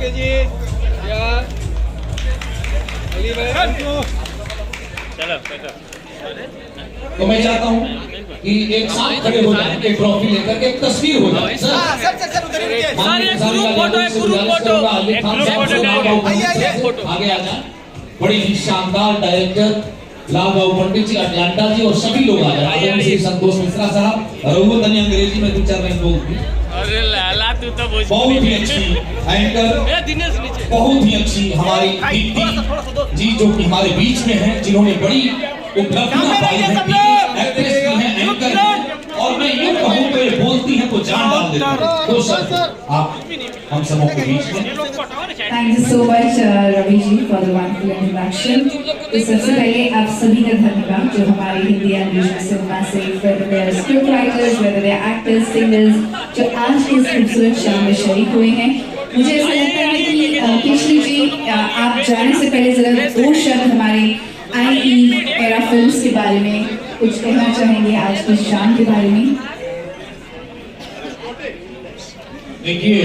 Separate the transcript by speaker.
Speaker 1: Okay जी यार अली भाई
Speaker 2: चलो
Speaker 3: तो मैं चाहता हूँ कि एक साथ खड़े हो जाए, एक ट्रॉफी लेकर के एक तस्वीर हो जाए।
Speaker 1: सर उधर
Speaker 3: माननीय ग्रुप फोटो आगे आ जाए। बड़ी ही शानदार डायरेक्टर लाल बाबू पंडित जी, अटलांटा जी और सभी लोग आ जाए। श्री संतोष मिश्रा साहब, रघुवत अंग्रेजी में 2-4 लाइन बोल।
Speaker 2: अरे लाला तू तो
Speaker 3: बहुत ही अच्छी एंकर,
Speaker 2: दिनेश नीचे
Speaker 3: बहुत ही अच्छी हमारी दीप्ति जी जो कि हमारे बीच में है, जिन्होंने बड़ी उपलब्धियां पाई हैं, एक्ट्रेस की हैं, एंकर हैं, और मैं यूं कहूं तो ये बोलती हैं तो जान डाल देती हैं। तो सर आप हम सबों के बीच में।
Speaker 4: Thank you so much Ravi ji for the wonderful introduction। तो सबसे पहले आप सभी का धन्यवाद जो हमारे हिंदी एंड सिनेमा से whether they are script writers, whether they are actors, singers, जो आज इस खूबसूरत शाम में शरीक हुए हैं। मुझे ऐसा लगता है कि केशरी जी आप जाने से पहले जरा 2 शब्द हमारे IE एरा फिल्म्स के बारे में कुछ कहना चाहेंगे, आज की शाम के बारे में।
Speaker 3: देखिए